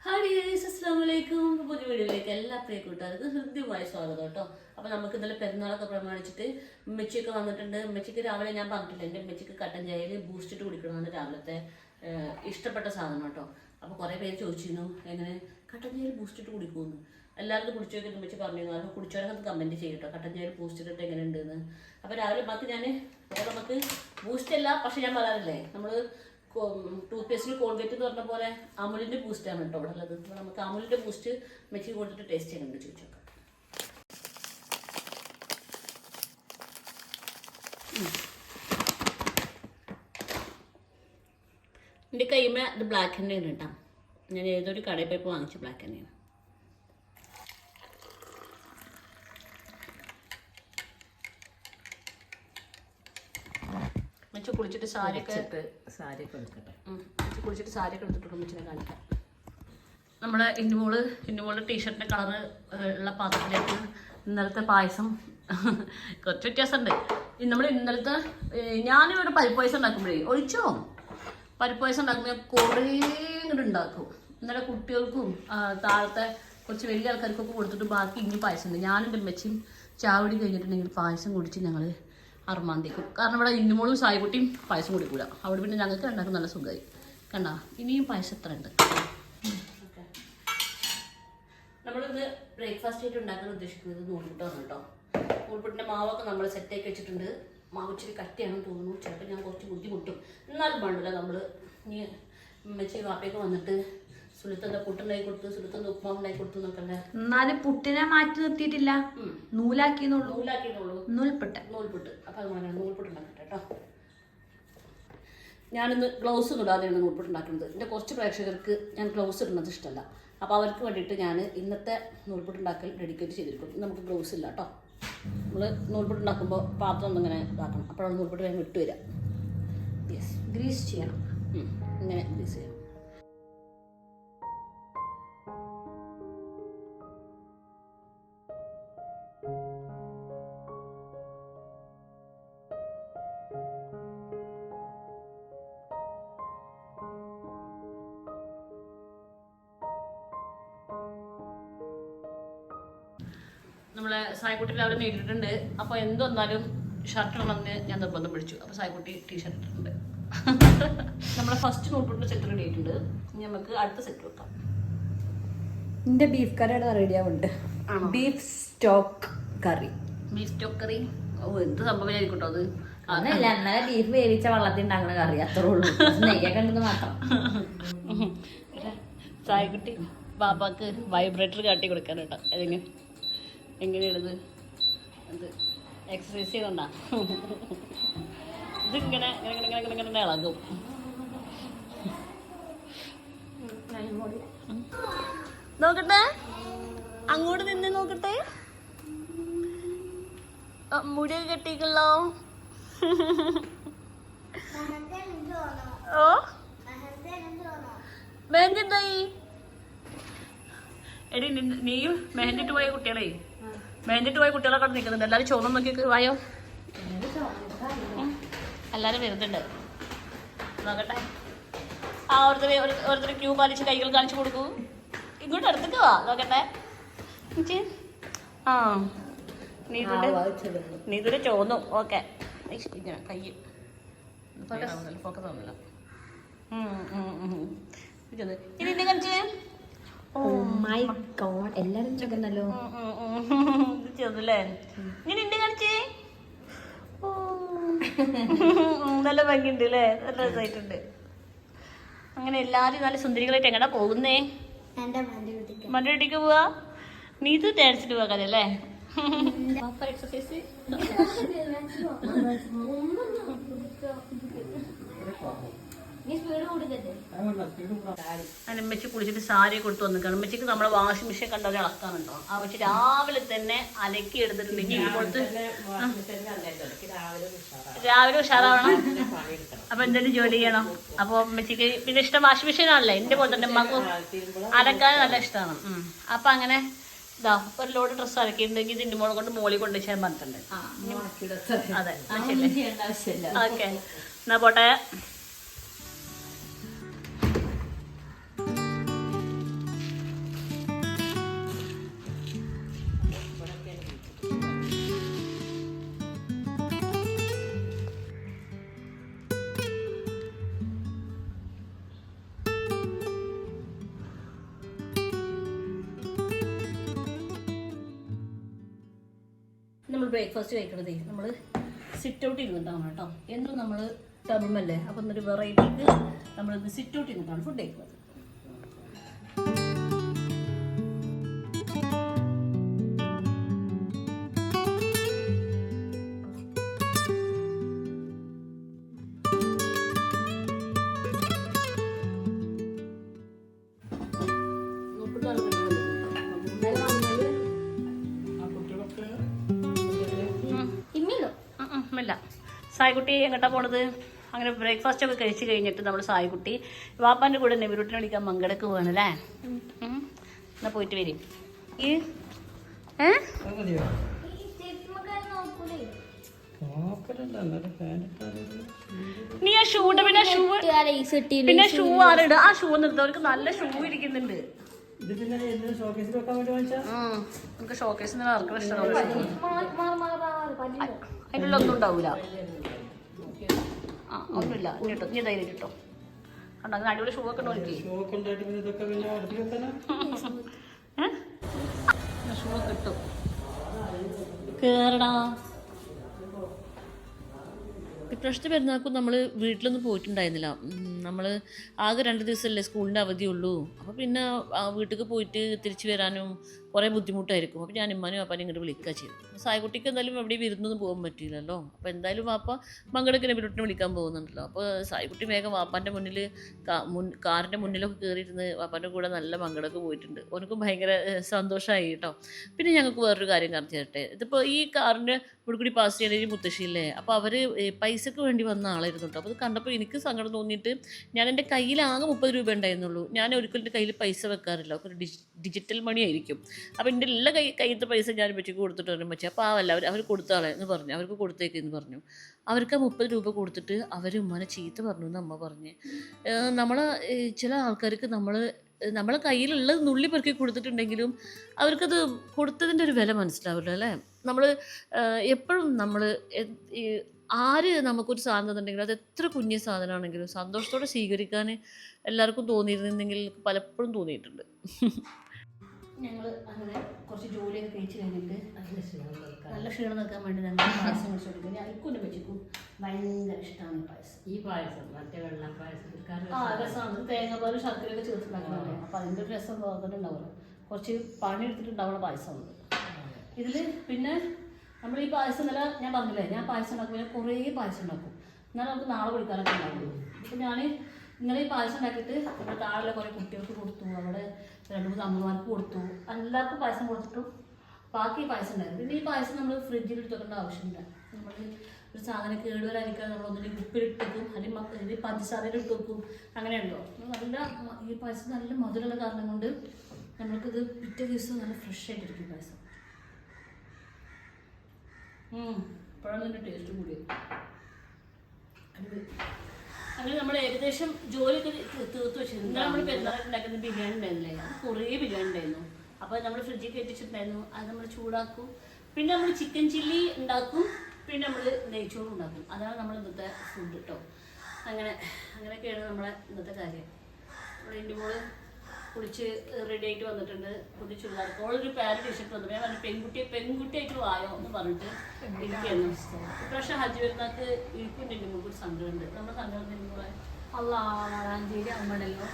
Hi guys, അസ്സലാമു അലൈക്കും. പുതിയ വീഡിയോയിലേക്ക് എല്ലാ പ്രിയ കൂട്ടുകാർക്കും ഹൃദ്യമായ സ്വാഗതം കേട്ടോ. അപ്പോൾ നമുക്ക് ഇന്നലെ പെരുന്നാളൊക്കെ പ്രമാണിച്ചിട്ട് ഉമ്മച്ചിയൊക്കെ വന്നിട്ടുണ്ട്. ഉമ്മച്ചിക്ക് രാവിലെ ഞാൻ പറഞ്ഞിട്ടില്ല, എൻ്റെ ഉമ്മച്ചിക്ക് കട്ടൻ ചായയിൽ ബൂസ്റ്റ് ഇട്ട് കുടിക്കണമെന്ന് രാവിലത്തെ ഇഷ്ടപ്പെട്ട സാധനം കേട്ടോ. അപ്പോൾ കുറേ പേര് ചോദിച്ചിരുന്നു എങ്ങനെ കട്ടൻ ചായയിൽ ബൂസ്റ്റ് ഇട്ട് കുടിക്കുമെന്ന്. എല്ലാവർക്കും കുടിച്ചു നോക്കി ഉമ്മച്ചി പറഞ്ഞിരുന്നു. അപ്പോൾ കുടിച്ചവരൊക്കെ കമൻറ്റ് ചെയ്യും കേട്ടോ, കട്ടൻ ചായയിൽ ബൂസ്റ്റ് ഇട്ടിട്ട് എങ്ങനെ ഉണ്ടെന്ന്. അപ്പോൾ രാവിലെ നമുക്ക് ബൂസ്റ്റ് അല്ല, പക്ഷെ ഞാൻ പറയാറില്ലേ, നമ്മൾ ടൂത്ത് പേസ്റ്റിൽ കോൾഗേറ്റ് എന്ന് പറഞ്ഞ പോലെ അമുലിൻ്റെ ബൂസ്റ്റാണ് കേട്ടോ ഇവിടെ ഉള്ളത്. അപ്പോൾ നമുക്ക് അമുലിൻ്റെ ബൂസ്റ്റ് മെച്ചി കൊടുത്തിട്ട് ടേസ്റ്റ് ചെയ്യുന്നുണ്ട്, ചോദിച്ചു നോക്കാം. എൻ്റെ കൈമേ ഇത് ബ്ലാക്ക് തന്നെയാണ് കേട്ടോ. ഞാൻ ഏതൊരു കടയിൽ പോയപ്പോൾ വാങ്ങിച്ച ബ്ലാക്ക് തന്നെയാണ്. മെച്ച കുളിച്ചിട്ട് സാരിയൊക്കെ എടുക്കട്ടെ. കുളിച്ചിട്ട് സാരിയൊക്കെ എടുത്തിട്ട് മെച്ചിനെ കാണിക്കാം. നമ്മുടെ ഇന്നുമോള് ടീഷർട്ടിൻ്റെ കളറ് ഉള്ള പാത്രത്തിലേക്ക് ഇന്നലത്തെ പായസം കുറച്ച് വ്യത്യാസമുണ്ട്. നമ്മൾ ഇന്നലത്തെ ഞാനിവിടെ പരിപ്പ് പായസം ഉണ്ടാക്കുമ്പോഴേ ഒഴിച്ചോ പരിപ്പ് പായസം ഉണ്ടാക്കുമ്പോൾ കുറേ ഇങ്ങോട്ട് ഉണ്ടാക്കും. ഇന്നലെ കുട്ടികൾക്കും താഴത്തെ കുറച്ച് വലിയ ആൾക്കാർക്കൊക്കെ കൊടുത്തിട്ട് ബാക്കി ഇനി പായസം ഉണ്ട്. ഞാനും എൻ്റെ അമ്മച്ചിയും ചാവടി കഴിഞ്ഞിട്ടുണ്ടെങ്കിൽ പായസം കുടിച്ച് ഞങ്ങൾ അറുമാന്തിക്കും. കാരണം ഇവിടെ ഇന്നുമോളും സായിക്കുട്ടിയും പായസം കുടിക്കൂല. അവിടെ പിന്നെ ഞങ്ങൾക്ക് ഉണ്ടാക്കും നല്ല സുഖമായി. കണ്ടാ ഇനിയും പായസം എത്ര ഉണ്ട്. നമ്മളിന്ന് ബ്രേക്ക്ഫാസ്റ്റ് ആയിട്ട് ഉണ്ടാക്കാൻ ഉദ്ദേശിക്കുന്നത് നൂൽപുട്ടാണ് കേട്ടോ. നൂൽപുട്ടിൻ്റെ മാവൊക്കെ നമ്മൾ സെറ്റാക്കി വെച്ചിട്ടുണ്ട്. മാവ് ഇച്ചിരി കട്ടിയാണെന്ന് തോന്നുന്നു. ചിലപ്പോൾ ഞാൻ കുറച്ച് ബുദ്ധിമുട്ടും, എന്നാലും വേണ്ടില്ല. നമ്മൾ ഇനി ഉമ്മച്ചി വാപ്പയൊക്കെ വന്നിട്ട് സുലുത്തൻ്റെ പുട്ടുണ്ടാക്കി കൊടുത്തു, സുലുത്തൻ്റെ ഉപ്മാവ് ഉണ്ടാക്കി കൊടുത്തു നോക്കല്ലേ. എന്നാലും പുട്ടിനെ മാറ്റി നിർത്തിയിട്ടില്ല, നൂലാക്കിയെന്നുള്ളൂ. നൂൽപുട്ട്. അപ്പം അതുപോലെ നൂൽപുട്ട് ഉണ്ടാക്കട്ടെ കേട്ടോ. ഞാനിന്ന് ഗ്ലൗസ് ഒന്നും ഇടാതെയാണ് നൂൽപുട്ട് ഉണ്ടാക്കുന്നത്. എൻ്റെ കുറച്ച് പ്രേക്ഷകർക്ക് ഞാൻ ഗ്ലൗസ് ഇടുന്നത് ഇഷ്ടമല്ല. അപ്പോൾ അവർക്ക് വേണ്ടിയിട്ട് ഞാൻ ഇന്നത്തെ നൂൽപുട്ട് ഉണ്ടാക്കൽ ഡെഡിക്കേറ്റ് ചെയ്തിരിക്കും. നമുക്ക് ഗ്ലൗസ് ഇല്ല കേട്ടോ. നമ്മൾ നൂൽപുട്ട് ഉണ്ടാക്കുമ്പോൾ പാത്രം ഒന്നിങ്ങനെ ഇതാക്കണം, അപ്പോഴാണ് നൂൽപുട്ട് വേഗം വിട്ട് വരിക. യെസ്, ഗ്രീസ് ചെയ്യണം. ഇങ്ങനെ ഗ്രീസ് ചെയ്യണം. നമ്മളെ സായിക്കുട്ടി രാവിലെ നേരിട്ടിട്ടുണ്ട്. അപ്പോൾ എന്തൊന്നാലും ഷർട്ട് ഇടണമെന്ന് ഞാൻ നിർബന്ധം പിടിച്ചു. അപ്പോൾ സായിക്കുട്ടി ടീഷർട്ട് ഇട്ടിട്ടുണ്ട്. നമ്മളെ ഫസ്റ്റ് നൂൽപുട്ടിൻ്റെ സെറ്റ് റെഡി ആയിട്ടുണ്ട്. ഇനി നമുക്ക് അടുത്ത സെറ്റ് വെക്കാം. എൻ്റെ ബീഫ് കറിയുടെ റെഡി ആവുന്നുണ്ട്. ബീഫ് സ്റ്റോക്ക് കറി. ഓ, എന്ത് സംഭവമായിരിക്കും കേട്ടോ അത്. അതല്ല, എന്നാലെ ബീഫ് വേവിച്ച വെള്ളത്തിൽ ഉണ്ടാക്കുന്ന കറി, അത്രേ ഉള്ളൂ. നെയ്യൊക്കെ ഉണ്ടെന്ന് മാത്രം. സായിക്കുട്ടി ബാബാക്ക് വൈബ്രേറ്റർ കാട്ടി കൊടുക്കാൻ കേട്ടോ. എങ്ങനെയാണിത്? അത് എക്സസൈസ് ചെയ്തോണ്ടാ ഇതിങ്ങനെ ഇങ്ങനെ ഇളകും. നോക്കട്ടെ, അങ്ങോട്ട് നിന്ന് നോക്കട്ടെ. മുടിയൊക്കെ കെട്ടിക്കല്ലോ. ഓ, മെഹന്തി എന്തായി? എടി നീയും മെഹന്തിട്ട് പോയ കുട്ടികളെ കുട്ടികളൊക്കെ നിൽക്കുന്നുണ്ട്. എല്ലാവരും ചോദ്യം നോക്കി വായോ. എല്ലാവരും വരുന്നുണ്ട്. നോക്കട്ടെ. ആ ഓരോരുത്തർ ക്യൂ പാലിച്ച് കൈകൾ കാണിച്ചു കൊടുക്കൂ. ഇങ്ങോട്ട് അടുത്തേക്ക് വാ. നോക്കട്ടെ. ആ നീതുടെ ചോന്നു. ഓക്കെ, ഇങ്ങനെ കൈ ഫോക്കസ് ആവുന്നില്ല. ഇനി എന്നെ കാണിച്ചേ. എല്ലാരും ചോദിക്കുന്നല്ലോ. ചെറുതല്ലേ. ഇങ്ങനെ എന്നെ കാണിച്ചേ. നല്ല ഭംഗിയുണ്ട് അല്ലേ, നല്ല രസമായിട്ടുണ്ട്. അങ്ങനെ എല്ലാരും നല്ല സുന്ദരികളായിട്ട് എങ്ങടാ പോകുന്നേ? മറ്റേ വീട്ടിലേക്ക് പോവാ. നീതു ഡാൻസിന് പോകാനല്ലേ? എക്സസൈസ് അമ്മച്ചി കുളിച്ചിട്ട് സാരി കൊടുത്തു വന്നിക്കാണ്. അമ്മച്ചിക്ക് നമ്മളെ വാഷിംഗ് മെഷീൻ കണ്ടത് ഇളക്കാനുണ്ടോ? ആ പക്ഷെ രാവിലെ തന്നെ അലക്കി എടുത്തിട്ടുണ്ടെങ്കിൽ ഇതുപോലത്തെ രാവിലെ ഉഷാറാവണം. അപ്പൊ എന്തെങ്കിലും ജോലി ചെയ്യണം. അപ്പൊ അമ്മച്ചിക്ക് പിന്നെ ഇഷ്ടം വാഷിംഗ് മെഷീൻ ആണല്ലേ. എന്റെ പോലെ തന്നെ അമ്മക്കും അലക്കാൻ നല്ല ഇഷ്ടമാണ്. അപ്പൊ അങ്ങനെ ഇതാ ഒരു ലോഡ് ഡ്രസ്സ് അലക്കിയിട്ടുണ്ടെങ്കിൽ ഇതിന്റെ മോളെ കൊണ്ട് മോളി കൊണ്ട് ചെയ്യാൻ പറഞ്ഞിട്ടുണ്ട്. അതെ, ഓക്കെ, എന്നാ പോട്ടെ. ബ്രേക്ക്ഫാസ്റ്റ് കഴിക്കണതേ നമ്മൾ സിറ്റ് ഔട്ട് ഇരുന്നിട്ടാണ് കേട്ടോ. എന്നും നമ്മൾ ടബുമല്ലേ, അപ്പം എന്നൊരു വെറൈറ്റിക്ക് നമ്മളിത് സിറ്റ് ഔട്ട് ഇരുന്നിട്ടാണ് ഫുഡ് കഴിക്കുന്നത്. ഇല്ല സായിക്കുട്ടി എങ്ങോട്ടാ പോണത്? അങ്ങനെ ബ്രേക്ക്ഫാസ്റ്റ് ഒക്കെ കഴിച്ച് കഴിഞ്ഞിട്ട് നമ്മൾ സായിക്കുട്ടി വാപ്പാൻ്റെ കൂടെ നെവിരൂട്ടിനെ വിളിക്കാൻ മങ്കടക്ക് പോവാണല്ലേ. എന്നാ പോയിട്ട് വരും. ഈ നീ ആ ഷൂടെ പിന്നെ ഷൂ ആറിട. ആ ഷൂ നിർത്തും, അവർക്ക് നല്ല ഷൂ ഇരിക്കുന്നുണ്ട്. നമുക്ക് ഷോക്കേസിൽ നിന്ന് ഇറക്കുന്ന ഇഷ്ടമുള്ള അതിനുള്ള ഒന്നും ഉണ്ടാവൂല. ആ ഒന്നുമില്ല, ഇട്ടോ നീ ധൈര്യം കിട്ടോ. കണ്ടോ അങ്ങനെ അടിപൊളി ഷൂ ഒക്കെ ഉണ്ടോ എനിക്ക്? ഷൂ ഒക്കെ കിട്ടും. കേറടാ. ഇപ്രാവശ്യത്തെ പെരുന്നാൾക്കും നമ്മൾ വീട്ടിലൊന്നും പോയിട്ടുണ്ടായിരുന്നില്ല. നമ്മൾ ആകെ 2 ദിവസമല്ലേ സ്കൂളിൻ്റെ അവധിയുള്ളൂ. അപ്പോൾ പിന്നെ വീട്ടിലേക്ക് പോയിട്ട് തിരിച്ചു വരാനും കുറേ ബുദ്ധിമുട്ടായിരിക്കും. അപ്പോൾ ഞാൻ ഇമ്മാനും പാപ്പാനും ഇങ്ങോട്ട് വിളിക്കുക ചെയ്തു. സായിക്കുട്ടിക്ക് എന്തായാലും എവിടെ വിരുന്നൊന്നും പോകാൻ പറ്റില്ലല്ലോ. അപ്പോൾ എന്തായാലും വാപ്പ മങ്കടക്കിനെ വീട്ടിനെ വിളിക്കാൻ പോകുന്നുണ്ടല്ലോ. അപ്പോൾ സായിക്കുട്ടി വേഗം വാപ്പാൻ്റെ മുന്നിൽ കാറിൻ്റെ മുന്നിലൊക്കെ കയറിയിരുന്ന് വാപ്പാൻ്റെ കൂടെ നല്ല മങ്കടക്ക് പോയിട്ടുണ്ട്. ഓനക്കും ഭയങ്കര സന്തോഷമായി കേട്ടോ. പിന്നെ ഞങ്ങൾക്ക് വേറൊരു കാര്യം കാണിച്ചു തരട്ടെ. ഇതിപ്പോൾ ഈ കാറിൻ്റെ ഇവിടെ കൂടി പാസ് ചെയ്യണ ഒരു മുത്തശ്ശിയില്ലേ, അപ്പോൾ അവർ പൈസക്ക് വേണ്ടി വന്ന ആളായിരുന്നു കേട്ടോ. അപ്പോൾ അത് കണ്ടപ്പോൾ എനിക്ക് സങ്കടം തോന്നിയിട്ട് ഞാൻ എൻ്റെ കയ്യിൽ ആകെ 30 രൂപ ഉണ്ടായിരുന്നുള്ളൂ. ഞാൻ ഒരിക്കലും എൻ്റെ കയ്യിൽ പൈസ വെക്കാറില്ല, ഒരു ഡിജിറ്റൽ മണി ആയിരിക്കും. അപ്പോൾ എൻ്റെ എല്ലാ കയ്യിലത്തെ പൈസ ഞാൻ പറ്റിക്ക് കൊടുത്തിട്ട് വരും പറ്റി. അപ്പോൾ അവർ കൊടുത്താളെ എന്ന് പറഞ്ഞു, അവർക്ക് കൊടുത്തേക്കെന്ന് പറഞ്ഞു. അവർക്ക് ആ 30 രൂപ കൊടുത്തിട്ട് അവർ ഉമ്മനെ ചീത്ത പറഞ്ഞു എന്ന് അമ്മ പറഞ്ഞ്. ചില ആൾക്കാർക്ക് നമ്മളെ കയ്യിലുള്ളത് നുള്ളി പെറുക്കി കൊടുത്തിട്ടുണ്ടെങ്കിലും അവർക്കത് കൊടുത്തതിൻ്റെ ഒരു വില മനസ്സിലാവില്ല അല്ലേ. നമ്മൾ എപ്പോഴും ആര് നമുക്കൊരു സാധനം തന്നിട്ടുണ്ടെങ്കിലും അത് എത്ര കുഞ്ഞു സാധനമാണെങ്കിലും സന്തോഷത്തോടെ സ്വീകരിക്കാൻ എല്ലാവർക്കും തോന്നിയിരുന്നെങ്കിൽ പലപ്പോഴും തോന്നിയിട്ടുണ്ട്. ഞങ്ങൾ അങ്ങനെ കുറച്ച് ജോലിയൊക്കെ കഴിച്ച് കഴിഞ്ഞിട്ട് നല്ല ക്ഷീണം നിൽക്കാൻ വേണ്ടി ഞങ്ങൾ പായസം കുറിച്ച് കൊടുക്കുന്നത്. എനിക്കൊന്നും വെച്ചിക്കും ഭയങ്കര ഇഷ്ടമാണ് ഈ പായസം. ഈ പായസം മറ്റേ വെള്ളം പായസം രസമാണ്. തേങ്ങാപ്പാലും ശർക്കരയൊക്കെ ചേർത്തുണ്ടാക്കണല്ലേ. അപ്പം അതിൻ്റെ ഒരു രസം തോന്നിട്ടുണ്ടാവുമല്ലോ. കുറച്ച് പണി എടുത്തിട്ടുണ്ടാവുന്ന പായസമാണ് ഇതിൽ. പിന്നെ നമ്മൾ ഈ പായസം നല്ല ഞാൻ പറഞ്ഞില്ലേ, ഞാൻ പായസം ഉണ്ടാക്കുമ്പോൾ കുറേ പായസം ഉണ്ടാക്കും. എന്നാലും നമുക്ക് നാളെ കുടിക്കാനൊക്കെ ഉണ്ടാവുള്ളൂ. അപ്പം ഞാൻ ഇന്നലെ ഈ പായസം ഉണ്ടാക്കിയിട്ട് നമ്മുടെ താഴെ കുറേ കുട്ടികൾക്ക് കൊടുത്തു, അവിടെ 2-3 അമ്മമാർക്ക് കൊടുത്തു, എല്ലാവർക്കും പായസം കൊടുത്തിട്ടും ബാക്കി പായസം ഉണ്ടായിരുന്നു. പിന്നെ ഈ പായസം നമ്മൾ ഫ്രിഡ്ജിൽ എടുത്തോക്കേണ്ട ആവശ്യമില്ല. നമ്മൾ ഒരു സാധനം കേടുവരാതിരിക്കാൻ നമ്മൾ ഒന്നിനും ഉപ്പിലിട്ടേക്കും, അല്ലെങ്കിൽ പഞ്ചസാരയിൽ ഇട്ട് വെക്കും, അങ്ങനെയുണ്ടോ. നല്ല ഈ പായസം നല്ല മധുരമുള്ള കാരണം കൊണ്ട് നമ്മൾക്കിത് പിറ്റേ ദിവസം നല്ല ഫ്രഷ് ആയിട്ടിരിക്കും പായസം. ഇപ്പോഴാണ് ഇതിൻ്റെ ടേസ്റ്റ് കൂടിയത്. അങ്ങനെ നമ്മൾ ഏകദേശം ജോലിയൊക്കെ തീർത്ത് വെച്ചിരുന്നു. ഇന്നലെ നമ്മൾ പെരുന്നാളൊക്കെ ഉണ്ടാക്കുന്ന ബിരിയാണി ഉണ്ടായിരുന്നില്ലേ, അത് കുറേ ബിരിയാണി ഉണ്ടായിരുന്നു. അപ്പോൾ നമ്മൾ ഫ്രിഡ്ജിൽ കയറ്റിച്ചിട്ടുണ്ടായിരുന്നു, അത് നമ്മൾ ചൂടാക്കും. പിന്നെ നമ്മൾ ചിക്കൻ ചില്ലി ഉണ്ടാക്കും, പിന്നെ നമ്മൾ നെയ്ച്ചോറും ഉണ്ടാക്കും. അതാണ് നമ്മൾ ഇന്നത്തെ ഫുഡ് കേട്ടോ. അങ്ങനെയൊക്കെയാണ് നമ്മളെ ഇന്നത്തെ കാര്യം. നമ്മുടെ എൻ്റെ മോള് കുളിച്ച് റെഡി ആയിട്ട് വന്നിട്ടുണ്ട്. പുതിയ ചുരിദാർ ഓളൊരു പാര ടീഷർട്ട് വന്നു. ഞാൻ പറഞ്ഞു പെൺകുട്ടിയായിട്ട് വായോ എന്ന് പറഞ്ഞിട്ട് ഇരിക്കുന്നു. ഇപ്രാവശ്യം ഹജ്ജ് വരുന്നക്ക് ഇരിക്കുന്നുണ്ട്. എൻ്റെ മുമ്പ് ഒരു സങ്കടമുണ്ട്. നമ്മുടെ സങ്കടം നിങ്ങളെ വളാഞ്ചേരി അമ്മടല്ലോ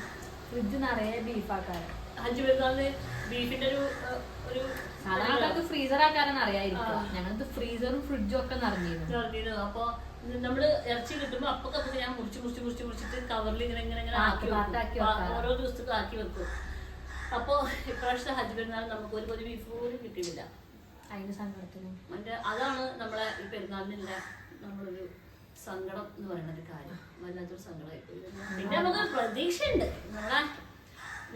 ഫ്രിഡ്ജ് നിറയെ ബീഫാക്കാറ്. ഹജ്ജ് വരുന്നാല് ബീഫിന്റെ ഒരു സാധാരണ ഫ്രീസർ ആക്കാരെന്ന് അറിയാതിരിക്കും. ഞങ്ങൾക്ക് ഫ്രീസറും ഫ്രിഡ്ജും ഒക്കെ നിറഞ്ഞിരുന്നു. അപ്പൊ നമ്മള് ഇറച്ചി കിട്ടുമ്പോ അപ്പൊക്കെ ഞാൻ മുറിച്ചിട്ട് കവറിൽ ഇങ്ങനെ ഓരോ ദിവസത്തേക്ക് ആക്കി വെക്കും. അപ്പൊ ഇപ്രാവശ്യത്തെ ഹജ്ജ് പെരുന്നാൾ നമുക്ക് ഒരു ബീഫ് പോലും കിട്ടിയില്ല. അതിന്റെ സങ്കടത്തിനും അതാണ് നമ്മളെ ഈ പെരുന്നാളിനുള്ള നമ്മളൊരു സങ്കടം എന്ന് പറയുന്ന ഒരു കാര്യം. വല്ലാത്തൊരു സങ്കടമായി പോയി. പിന്നെ നമുക്ക് പ്രതീക്ഷയുണ്ട്. നമ്മളെ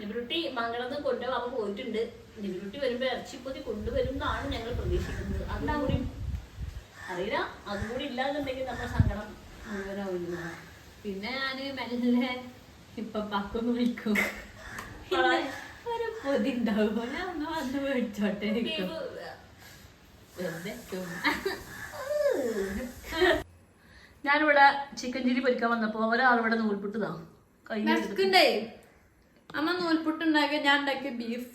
നിബിരുട്ടി മംഗളത്ത് കൊണ്ടുപോകാൻ പോയിട്ടുണ്ട്. നിബിരുട്ടി വരുമ്പോ ഇറച്ചിപ്പൊതി കൊണ്ടുവരും എന്നാണ് ഞങ്ങൾ പ്രതീക്ഷിക്കുന്നത്. അതും കൂടി അറിയില്ല, അതും കൂടി ഇല്ലാന്നുണ്ടെങ്കിൽ നമ്മുടെ സങ്കടം മുഴുവനാവില്ല. പിന്നെ ഞാന് മെല്ലെ ഇപ്പൊ പക്കൊന്ന് വിളിക്കും, ഒരു പൊതി ഉണ്ടാവും, ഞാൻ ഒന്ന് വന്ന് മേടിച്ചോട്ടെ. ഞാനിവിടെ ചിക്കൻ ചില്ലി പൊരിക്കാൻ വന്നപ്പോ ഒരാളിവിടെ നൂൽപുട്ടതാ കൈ അമ്മ നൂൽപുട്ടുണ്ടാക്കിയ ഞാൻ ഉണ്ടാക്കിയ ബീഫ്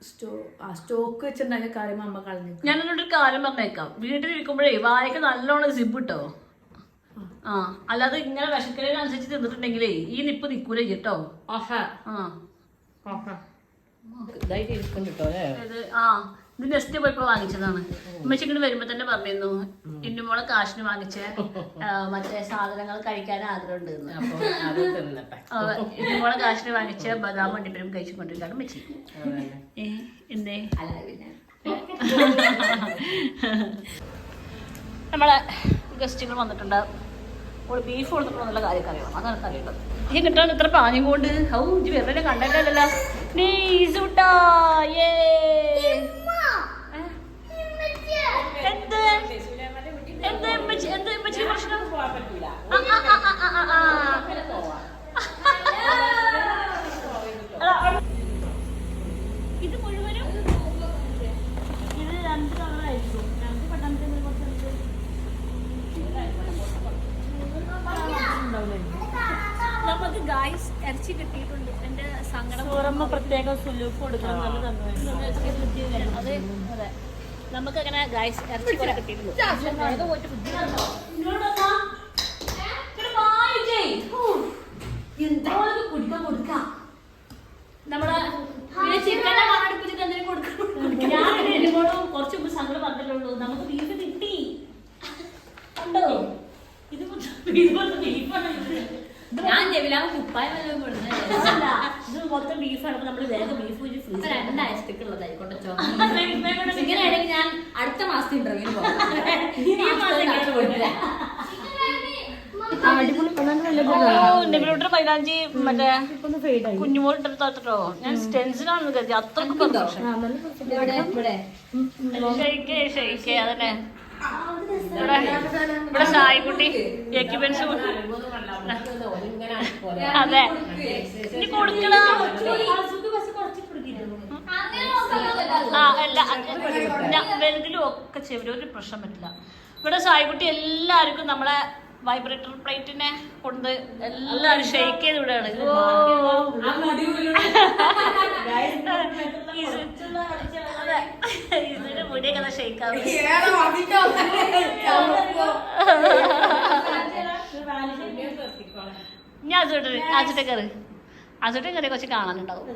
സ്റ്റോക്ക് വെച്ചിട്ടുണ്ടാക്കിയ കാര്യം അമ്മ കളഞ്ഞു. ഞാൻ എന്നോടൊരു കാര്യം പറഞ്ഞേക്കാം, വീട്ടിലിരിക്കുമ്പോഴേ വായക്ക് നല്ലോണം സിബ് കിട്ടോ. ആ അല്ലാതെ ഇങ്ങനെ വിശക്കലിനനുസരിച്ച് തിന്നിട്ടുണ്ടെങ്കിലേ ഈ നിപ്പ് നിക്കൂല കേട്ടോ. ഇതായിട്ട് ഇരിക്കും കേട്ടോ അല്ലേ. ഇത് നെക്സ്റ്റ് പോയപ്പോ വാങ്ങിച്ചതാണ്. ഉമ്മച്ചിങ്ങോട്ട് വരുമ്പോ തന്നെ പറഞ്ഞിരുന്നു ഇന്നുമോളെ കാശിന് വാങ്ങിച്ച മറ്റേ സാധനങ്ങൾ കഴിക്കാൻ ആഗ്രഹം ഉണ്ട്. അപ്പൊ അത് തിന്നട്ടെ. ഇന്നുമോളെ കാശിന് വാങ്ങിച്ച ബദാം വണ്ടിപ്പരും കഴിച്ചുകൊണ്ടിരിക്കാണ് ഉമ്മച്ചി. എന്തേ നമ്മളെ ഗസ്റ്റുകൾ വന്നിട്ടുണ്ട്. ഒരു ബീഫ് കൊടുത്തിട്ടുള്ള കാര്യമൊക്കെ അറിയണം. അതാണ് അറിയേണ്ടത്. ഈ കിട്ടാൻ ഇത്ര പാഞ്ഞും കൊണ്ട് ഇജ്ജ് വെറുതെ കണ്ടിട്ടല്ലോ. ഇത് മുഴുവനും ഇത് 2 കളറായിരിക്കും. 2 പട്ടാമ്പി നമുക്ക് ഗായ്സ് ഇറച്ചി കിട്ടിയിട്ടുണ്ട്. എന്റെ സങ്കടം പ്രത്യേകം സുലൂപ്പ് കൊടുക്കണം. അതെ അതെ, നമുക്ക് അങ്ങനെ ഗായ്സ് ഇറച്ചി കുറെ കിട്ടിയിട്ടുണ്ട്. നമ്മളെ ചിക്കനെ മണടിപ്പിച്ചിട്ട് എന്തെങ്കിലും കൊടുക്കണം. ഞാൻ എന്നോടും കുറച്ച് മുമ്പ് സങ്കടം പറഞ്ഞിട്ടുള്ളൂ. നമുക്ക് ബീഫ് കിട്ടി കണ്ടോ. ഇത് ബീഫാണ്. ഞാൻ ജവിലാവ് കുപ്പായ ഇത് മൊത്തം ബീഫാണ്. അപ്പൊ നമ്മള് വേഗം ബീഫ് ഫ്രീസർ 2 ആഴ്ചക്കുള്ളതായിക്കോട്ടെ. ഇങ്ങനെയാണെങ്കിൽ ഞാൻ അടുത്ത മാസത്തെ ഇന്റർവ്യൂ പോകാം. മൈലാഞ്ചി മറ്റേ കുഞ്ഞുമോട്ടോ ഞാൻ സ്റ്റെൻസിലാണെന്ന് കരുതി. അത്രക്ക് പെർഫെക്ഷൻ. അതന്നെ ഇവിടെ സായിക്കുട്ടി എക്യുപ്മെന്റ്സ്. അതെ ഇനി കൊടുക്കണ വലുതിലും ഒക്കെ ചെവിലും ഒരു പ്രശ്നം പറ്റില്ല. ഇവിടെ സായിക്കുട്ടി എല്ലാവർക്കും നമ്മളെ വൈബ്രേറ്റർ പ്ലേറ്റിനെ കൊണ്ട് എല്ലാവരും ഷെയ്ക്ക് ചെയ്ത് വിടുകയാണ്. ഇതിന്റെ മുടിയൊക്കെ ഷെയ്ക്ക് ആവും. ഞാൻ അസോട്ടെ കറി കുറച്ച് കാണാനുണ്ടാവും.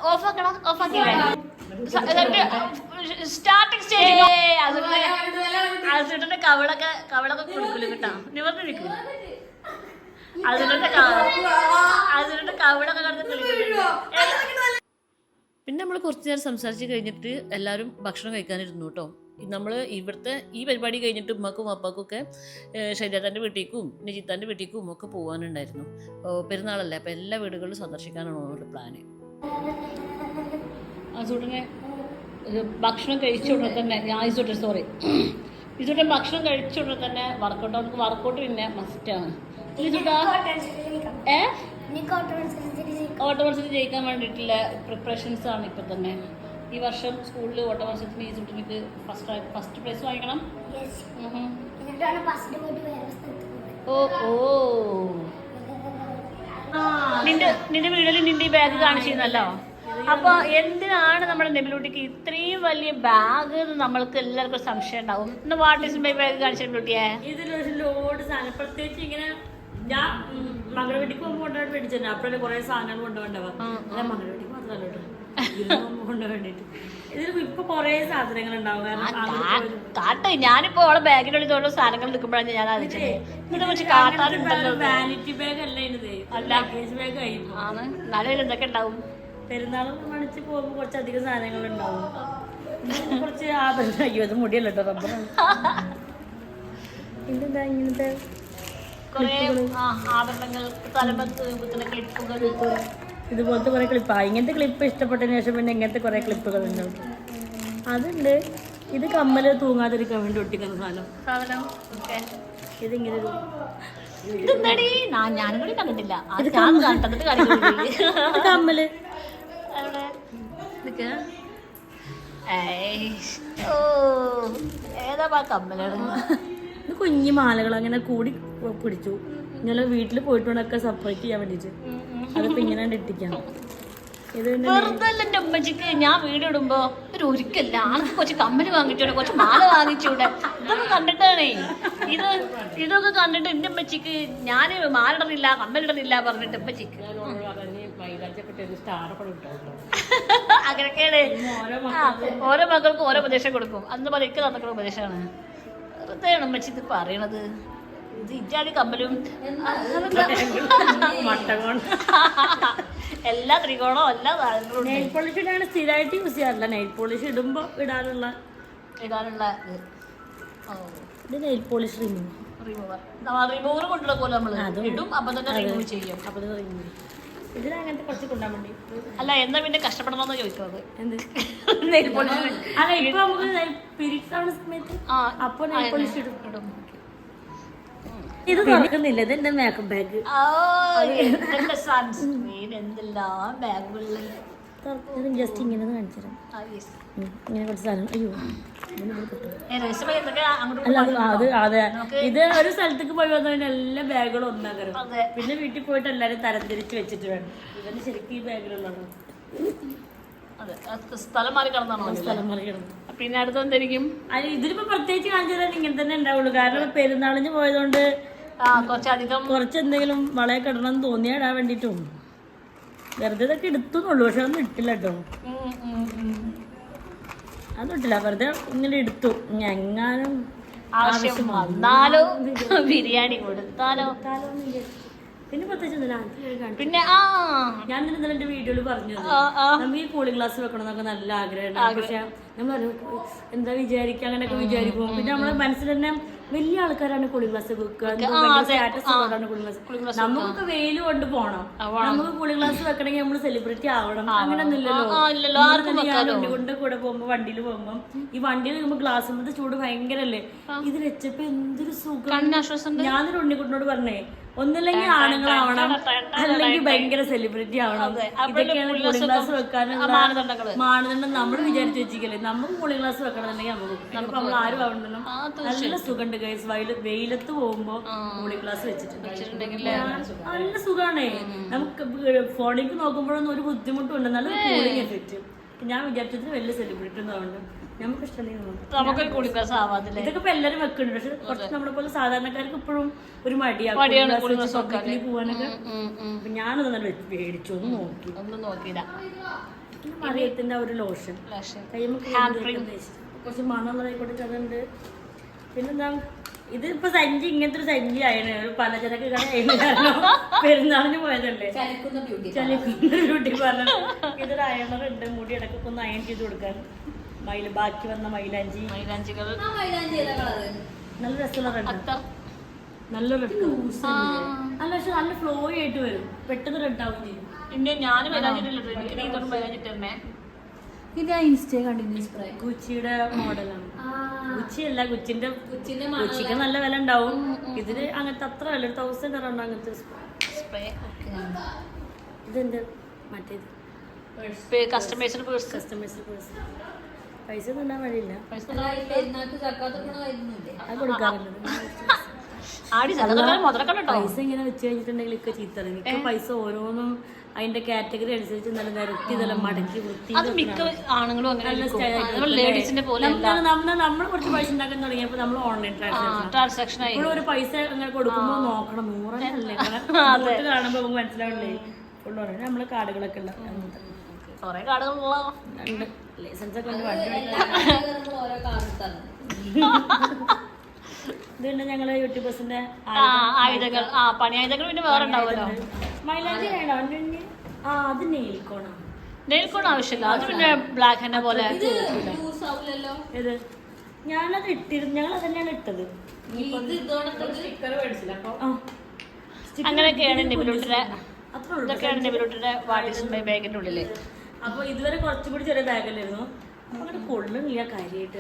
ഓഫാക്കണം, ഓഫാക്കില്ലേ സ്റ്റാർട്ടിങ് സ്റ്റേജ്. അസോട്ടെ കവളൊക്കെ കൊടുക്കില്ല കേട്ടോ. നിവർന്ന് നിൽക്കില്ല. അസോട്ടെ കവളൊക്കെ കിടന്ന് കളിക്കില്ല. പിന്നെ നമ്മൾ കുറച്ച് നേരം സംസാരിച്ച് കഴിഞ്ഞിട്ട് എല്ലാവരും ഭക്ഷണം കഴിക്കാനിരുന്നു കേട്ടോ. നമ്മൾ ഇവിടുത്തെ ഈ പരിപാടി കഴിഞ്ഞിട്ട് ഉമ്മക്കും അപ്പാക്കും ഒക്കെ ഷൈജാത്താൻ്റെ വീട്ടിലേക്കും നിജിത്താൻ്റെ വീട്ടിലേക്കും ഒക്കെ പോകാനുണ്ടായിരുന്നു. പെരുന്നാളല്ലേ, അപ്പോൾ എല്ലാ വീടുകളിലും സന്ദർശിക്കാനാണ് നമ്മുടെ പ്ലാന്. ആസൂട്ടനെ ഭക്ഷണം കഴിച്ചുകൊണ്ടു തന്നെ ഇസൂട്ടൻ ഭക്ഷണം കഴിച്ചുകൊണ്ടു തന്നെ വർക്കൗട്ട്. അവർക്ക് വർക്കൗട്ട് പിന്നെ മസ്റ്റാണ്. ഓട്ടോ മത്സരത്തിൽ ജയിക്കാൻ വേണ്ടിയിട്ടുള്ള പ്രിപ്പറേഷൻസ് ആണ് ഇപ്പം തന്നെ. ഈ വർഷം സ്കൂളിൽ ഓട്ടോ മത്സരത്തിന് ഈ സുട്ടിനിക്ക് ഫസ്റ്റ് പ്രൈസ് വാങ്ങിക്കണം. നിന്റെ വീട്ടിൽ നിന്റെ ഈ ബാഗ് കാണിച്ചിരുന്നല്ലോ. അപ്പൊ എന്തിനാണ് നമ്മുടെ നെബിലൂട്ടിക്ക് ഇത്രയും വലിയ ബാഗ്? നമ്മൾക്ക് എല്ലാവർക്കും സംശയം ഉണ്ടാവും. ഇന്ന് വാട്ട് ഈസ് മൈ ബാഗ് കാണിച്ച നെബിലൂട്ടിയെ? ഇതിലൊരു ലോഡ് സാധനം പ്രത്യേകിച്ച് ഇങ്ങനെ ഞാൻ മകളുടെ വീട്ടിൽ പോകുമ്പോൾ കൊണ്ടുപോയി മേടിച്ചിട്ടുണ്ട്. അപ്പോഴല്ലേ കുറെ സാധനങ്ങൾ കൊണ്ടുപോകണ്ടാവാ. അല്ല മകളുടെ വീട്ടിൽ മാത്രമല്ലോ കൊണ്ടുപോകേണ്ടിട്ട്. ഇതിൽ ഇപ്പൊ കൊറേ സാധനങ്ങൾ ഉണ്ടാവും. കാട്ടെ ഞാനിപ്പോ ഓളെ ബാഗിനുള്ളിൽ ഓരോ സാധനങ്ങൾ നിൽക്കുമ്പോഴാണ് ഞാൻ ആലോചിച്ചത് ഇതിനെ കുറിച്ച് കാട്ടാനുണ്ടല്ലോ. വാനിറ്റി ബാഗ് അല്ല ഇത്, ലഗേജ് ബാഗ് ആയി. ആണ് നാളെ എന്തൊക്കെ ഉണ്ടാവും? പെരുന്നാളും മണിച്ച് പോകുമ്പോൾ കുറച്ചധികം സാധനങ്ങൾ ഉണ്ടാവും. കുറച്ച് ആഭരണം. അയ്യോ അത് മുടിയല്ലോ കേട്ടോ, റബ്ബറാണ്. പിന്നെന്താ ഇങ്ങനത്തെ കുറെ ആഭരണങ്ങൾ, തലമത്ത് കുത്തുന്ന ക്ലിപ്പുകൾ, ഇതുപോലത്തെ കുറെ ക്ലിപ്പ്. ഇങ്ങനത്തെ ക്ലിപ്പ് ഇഷ്ടപ്പെട്ടതിന് ശേഷം പിന്നെ ഇങ്ങനത്തെ കുറെ ക്ലിപ്പുകൾ ഉണ്ടാവും. അതുണ്ട്. ഇത് കമ്മല് തൂങ്ങാതിരിക്കാൻ വേണ്ടി ഒട്ടിക്കുന്ന സാധനം. ഇതിങ്ങനെ ഞാനും കൂടി കണ്ടിട്ടില്ല. കമ്മല് ഏതാ കമ്മലാണ്? ഇത് കുഞ്ഞു മാലകൾ അങ്ങനെ കൂടി പിടിച്ചു. ഇങ്ങനെ വീട്ടിൽ പോയിട്ടുണ്ടൊക്കെ സെപ്പറേറ്റ് ചെയ്യാൻ വേണ്ടിട്ട് അതിപ്പോ ഇങ്ങനെ ഇട്ടിക്കാം. വെറുതെ അല്ല എന്റെ ഉമ്മച്ചിക്ക് ഞാൻ വീഡിയോ ഇടുമ്പോ ഒരിക്കല്ല ആൾക്ക് കുറച്ച് കമ്മല് വാങ്ങിച്ചൂടെ കുറച്ച് മാല വാങ്ങിച്ചൂടെ ഇതൊക്കെ കണ്ടിട്ടാണേ ഇതൊക്കെ കണ്ടിട്ട് എന്റെ ഉമ്മച്ചിക്ക് ഞാൻ മാലിടണില്ല കമ്മലിടണില്ല പറഞ്ഞിട്ട് ഉമ്മച്ചിക്ക് അങ്ങനെയൊക്കെയാണ്. ഓരോ മക്കൾക്കും ഓരോ ഉപദേശം കൊടുക്കും. അന്ന് പറയൊക്കെ തന്നിട്ടുള്ള ഉപദേശമാണ്. വെറുതെയാണ് ഉമ്മച്ചി ഇത് പറയണത്. ഇത് ഇറ്റാടി കമ്മലും എല്ലാ ത്രികോണോ എല്ലാ സാധനങ്ങളും നെയിൽ പോളിഷ് ഇടാണ് സ്ഥിരമായിട്ട് യൂസ് ചെയ്യാറില്ല. നെയിൽ പോളിഷ് ഇടുമ്പോ ഇടാനുള്ള ഇത് നെയിൽ പോളിഷ് റിമൂവർ കൊണ്ടുള്ള പോലെ നമ്മൾ ഇടും അപ്പൊ തന്നെ റിമൂവ് ചെയ്യും. അപ്പൊ ഇതിന് അങ്ങനത്തെ കുറച്ച് കൊണ്ടാൻ വേണ്ടി. അല്ല എന്നാ പിന്നെ കഷ്ടപ്പെടണമെന്ന് ചോദിക്കുന്നത് എന്ത് നെയിൽ പോളിഷ്. അല്ല ഇപ്പൊ നമുക്ക് പീരീഡ്സ് ആവുന്ന സമയത്ത് അപ്പൊ നെയിൽ പോളിഷ് ഇടും. ഇത് തുറക്കുന്നില്ല. ഇത് എന്റെ മേക്കപ്പ് ബാഗ്. സൺസ്ക്രീൻ എന്തെല്ലാം ബാഗുകളിൽ ജസ്റ്റ് ഇങ്ങനെ കാണിച്ചു തരാം. ഇങ്ങനെ കുറച്ച് സാധനം. അയ്യോ അതെ ഇത് ഒരു സ്ഥലത്തേക്ക് പോയി വന്നതിന് എല്ലാ ബാഗുകളും ഒന്നാകരം. പിന്നെ വീട്ടിൽ പോയിട്ട് എല്ലാരും തരംതിരിച്ച് വെച്ചിട്ട് വേണം. ഇവന് ശരിക്കും ഈ ബാഗിലുള്ളതാണ്. സ്ഥലം മാറി കിടന്നാണോ? സ്ഥലം മാറി കിടന്നു. പിന്നെ അടുത്തെന്തായിരിക്കും? ഇതിലിപ്പോ പ്രത്യേകിച്ച് കാണിച്ചു തരാൻ ഇങ്ങനെ തന്നെ ഉണ്ടാവുള്ളൂ. കാരണം പെരുന്നാളിന് പോയതുകൊണ്ട് കുറച്ച് എന്തെങ്കിലും വളയൊക്കെ ഇടണം എന്ന് തോന്നിയാ ഇടാൻ വേണ്ടിട്ടും വെറുതെ ഇതൊക്കെ എടുത്തുന്നുള്ളൂ. പക്ഷെ അതൊന്നും ഇട്ടില്ല കേട്ടോ. അതൊന്നും ഇട്ടില്ല. വെറുതെ ഇങ്ങനെ എടുത്തു. എങ്ങാനും ആവശ്യം വന്നാലോ ബിരിയാണി കൊടുത്താലോ. പിന്നെ പ്രത്യേകിച്ച് പിന്നെ ഞാൻ ഇന്നലെ എന്റെ വീഡിയോയിൽ പറഞ്ഞു നമുക്ക് ഈ കൂളിംഗ് ഗ്ലാസ് വെക്കണം എന്നൊക്കെ നല്ല ആഗ്രഹമുണ്ട്. പക്ഷെ നമ്മൾ എന്താ വിചാരിക്കുക അങ്ങനെയൊക്കെ വിചാരിക്കും. പിന്നെ നമ്മളെ മനസ്സിൽ തന്നെ വലിയ ആൾക്കാരാണ് കൂളിംഗ് ഗ്ലാസ് വെക്കുക. നമുക്കൊക്കെ വെയിൽ കൊണ്ട് പോണം. നമുക്ക് കൂളിംഗ് ഗ്ലാസ് വെക്കണമെങ്കിൽ നമ്മൾ സെലിബ്രിറ്റി ആവണം. അങ്ങനെയൊന്നുമില്ലല്ലോ. ഞാൻ വണ്ടി കൊണ്ട് കൂടെ പോകുമ്പോ വണ്ടിയിൽ പോകുമ്പോ ഈ വണ്ടിയിൽ നിൽക്കുമ്പോ ഗ്ലാസ് ചൂട് ഭയങ്കരല്ലേ. ഇത് വെച്ചപ്പോ എന്തൊരു സുഖം. ഞാനൊരു ഉണ്ണിക്കുട്ടനോട് പറഞ്ഞേ ഒന്നില്ലെങ്കിൽ ആണുങ്ങളാവണം അല്ലെങ്കിൽ ഭയങ്കര സെലിബ്രിറ്റി ആവണം. ഇതൊക്കെയാണ് കൂളിംഗ് ഗ്ലാസ് വെക്കാനുള്ള മാനദണ്ഡം നമ്മൾ വിചാരിച്ചു വെച്ചിരിക്കല്ലേ. നമുക്ക് കൂളിംഗ് ഗ്ലാസ് വെക്കണമെന്നുണ്ടെങ്കിൽ നമുക്ക് നമ്മൾ ആരും ആവണ്ടല്ലോ. നല്ല സുഖമുണ്ട് ഗൈസ്. വെയിലത്ത് പോകുമ്പോ കൂളിംഗ് ഗ്ലാസ് വെച്ചിട്ടുണ്ടെങ്കിൽ നല്ല സുഖമാണേ. നമുക്ക് ഫോണിലേക്ക് നോക്കുമ്പോഴൊന്നും ഒരു ബുദ്ധിമുട്ടും ഉണ്ട്. നല്ല കൂളിംഗ് എഫക്റ്റ്. ഞാൻ വിചാരിച്ചതിന് വലിയ സെലിബ്രിറ്റി ഒന്നും ആവണ്ട. നമുക്ക് ഇഷ്ടമല്ലെങ്കിൽ കൂളിംഗ് ഗ്ലാസ് ആവാതില്ല. ഇതൊക്കെ ഇപ്പൊ എല്ലാരും വെക്കുന്നുണ്ട്. പക്ഷെ കുറച്ച് നമ്മളെ പോലെ സാധാരണക്കാർക്ക് ഇപ്പോഴും ഒരു മടിയാകും പോവാനൊക്കെ. അപ്പൊ ഞാനൊന്നും നല്ല മേടിച്ചു ഒന്നും നോക്കിയില്ല. മറിയത്തിന്റെ ഒരു ലോഷൻ കുറച്ച് മണമുള്ളതായിക്കോട്ടെ അതുണ്ട്. പിന്നെന്താ ഇതിപ്പോ സഞ്ചി ഇങ്ങനത്തെ ഒരു സഞ്ചി ആയിരുന്നു. ഒരു പലചരക്ക് കാരണം പെരുന്നാളിന് പോയതല്ലേ. ചലിക്കുന്ന ബ്യൂട്ടി പാർലർ. ഇതൊരു അയണർ ഉണ്ട്. മുടി ഇടക്കൊക്കെ ഒന്ന് അയൺ ചെയ്ത് കൊടുക്കാൻ. ബാക്കി വന്ന മൈലാഞ്ചികൾ നല്ല രസമുള്ള റെഡ്. നല്ല റെഡ് അല്ല പക്ഷെ നല്ല ഫ്ലോ ആയിട്ട് വരും. പെട്ടെന്ന് റെഡ് ആവും ചെയ്യും. പിന്നെ ഞാനും ഗുച്ചിയുടെ മോഡലാണ്. ഗുച്ചിയല്ല ഗുച്ചിക്ക് നല്ല വില ഉണ്ടാവും. ഇതിന് അങ്ങനത്തെ അത്ര വില 1000 അറൗണ്ട് അങ്ങനത്തെ സ്പ്രേ. ഇതെന്ത് മറ്റേത് കസ്റ്റമൈസ്ഡ് പേഴ്സ്. പൈസ തന്നാൻ വഴിയില്ല. അത് കൊടുക്കാറുണ്ട്. പൈസ ഇങ്ങനെ വെച്ച് കഴിഞ്ഞിട്ടുണ്ടെങ്കിൽ ഒക്കെ ചീത്തറിയും. പൈസ ഓരോന്നും അതിന്റെ കാറ്റഗറി അനുസരിച്ച് നല്ല നിരത്തി നല്ല മടക്കി വൃത്തി. നമ്മൾ കുറച്ച് പൈസ ഉണ്ടാക്കാൻ തുടങ്ങിയപ്പോ നമ്മൾ ഓൺലൈൻ ട്രാൻസാക്ഷൻ ഒരു പൈസ അങ്ങനെ കൊടുക്കുമ്പോ നോക്കണം. 100 കാണുമ്പോ നമുക്ക് മനസ്സിലാവില്ലേ. കൊണ്ടുപോകണം നമ്മള് കാർഡുകളൊക്കെ ഉള്ള കൊറേ കാർഡുകളുള്ള ലൈസൻസ് ഒക്കെ ഉണ്ട്. വണ്ടി ഇതുണ്ട് ഞങ്ങള് യൂട്യൂബേഴ്സിന്റെ ആയുധങ്ങൾ. പണിയായുധങ്ങൾ പിന്നെ വേറെ ഉണ്ടാവുമല്ലോ. മൈലാഞ്ചി വേണോ? അത് നെയിൽക്കോൺ ആവശ്യമില്ല. അത് പിന്നെ ബ്ലാക്ക് ഹെന്ന പോലെ. ഇത് ഞാനത് ഇട്ടിരുന്നു. ഞങ്ങൾ അതന്നെയാണ് ഇട്ടത്. അങ്ങനെയൊക്കെയാണ് ഇതൊക്കെയാണ് നെബിലൂട്ടിന്റെ വാട്ടീസ് ബാഗിന്റെ ഉള്ളില്. അപ്പൊ ഇതുവരെ കുറച്ചും കൂടി ചെറിയ ബാഗല്ലായിരുന്നു. അങ്ങനെ കൊള്ളുന്നില്ല കാര്യമായിട്ട്.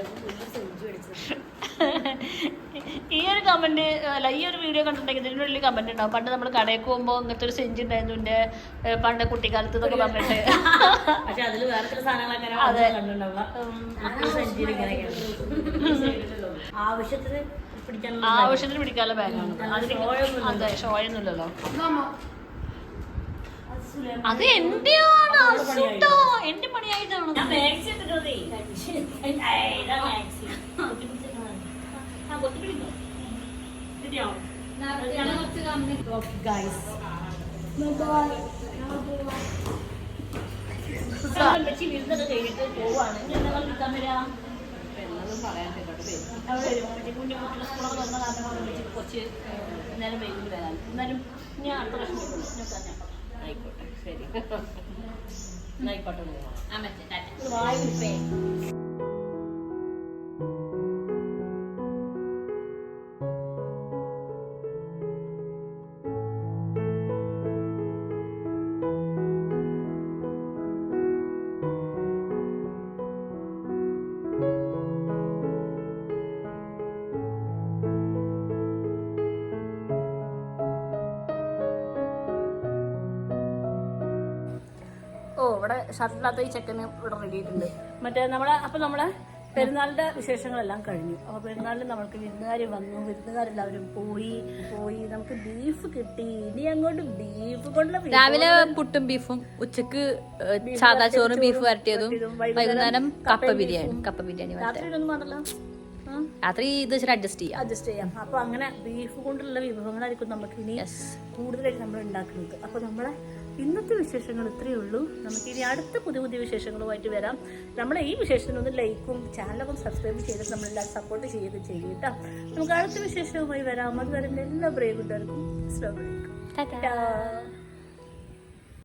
ഈ ഒരു കമന്റ് അല്ല, ഈ ഒരു വീഡിയോ കണ്ടിട്ടുണ്ടെങ്കിൽ ഇതിന് വലിയ കമന്റ് ഉണ്ടാവും. പണ്ട് നമ്മൾ കടയിൽ പോകുമ്പോൾ ഇങ്ങനത്തെ ഒരു സെഞ്ചി ഉണ്ടായിരുന്നു എന്റെ പണ്ട് കുട്ടിക്കാലത്ത് എന്നൊക്കെ പറഞ്ഞിട്ട്. പക്ഷെ അതിൽ വേറെ ചില സാധനങ്ങൾ ആവശ്യത്തിന് പിടിക്കാനുള്ള ബാഗാണ്. അതിന് ഷോയൊന്നുമില്ലല്ലോ. അത് എന്റെയാണ് അസുട്ടോ, എന്റെ പണിയായിട്ടാണ്. ഞാൻ മാക്സി എടുത്തിട്ടേ മാക്സി കൊത്തിപ്പിടിക്കോ കിട്ടിയോ ഗൈസ് വെച്ച് വിരുന്നൊക്കെ കഴിഞ്ഞിട്ട് പോവാണ്. ഞങ്ങൾ നിൽക്കാൻ വരാം. അവിടെ വരും. കുഞ്ഞു കുട്ടികളെ സ്കൂളൊക്കെ തുറന്ന കാരണം വെച്ചിട്ട് കുറച്ച് നേരം വൈകിട്ട് വരാൻ. എന്നാലും ഞാൻ അടുത്ത പ്രശ്നം ആയിക്കോട്ടെ ശരി ആയിക്കോട്ടെ വായിപ്പേ ഇവിടെ ഷർട്ടില്ലാത്ത ഈ ചെക്കന് ഇവിടെ റെഡി ആയിട്ടുണ്ട്. മറ്റേ നമ്മളെ പെരുന്നാളിന്റെ വിശേഷങ്ങളെല്ലാം കഴിഞ്ഞു. അപ്പോൾ പെരുന്നാളിൽ നമ്മൾക്ക് വിരുന്നുകാർ വന്നു, വിരുന്നുകാരെല്ലാവരും പോയി നമുക്ക് ബീഫ് കിട്ടി. ഇനി അങ്ങോട്ട് ബീഫ് കൊണ്ടുള്ള രാവിലെ പുട്ടും ബീഫും, ഉച്ചക്ക് സാദാ ചോറും ബീഫ് വരട്ടിയതും, വൈകുന്നേരം കപ്പ ബിരിയാണി രാത്രിയിലൊന്നും വേണ്ടല്ലോ, രാത്രി ഇത് അഡ്ജസ്റ്റ് ചെയ്യാം. അപ്പൊ അങ്ങനെ ബീഫ് കൊണ്ടുള്ള വിഭവങ്ങളായിരിക്കും നമുക്ക് ഇനി കൂടുതലായിട്ട് നമ്മൾ ഉണ്ടാക്കുന്നത്. അപ്പൊ നമ്മളെ ഇന്നത്തെ വിശേഷങ്ങൾ ഇത്രയേ ഉള്ളൂ. നമുക്ക് ഇനി അടുത്ത പുതിയ വിശേഷങ്ങളുമായിട്ട് വരാം. നമ്മളെ ഈ വിശേഷത്തിനൊന്ന് ലൈക്കും ചാനലൊക്കെ സബ്സ്ക്രൈബ് ചെയ്തിട്ട് നമ്മളെല്ലാവരും സപ്പോർട്ട് ചെയ്യും കേട്ടോ. നമുക്ക് അടുത്ത വിശേഷവുമായി വരാം. അതുവരെ എല്ലാ ബ്രേവ് കൂട്ടുകാർക്കും അസ്സലാമു അലൈക്കും.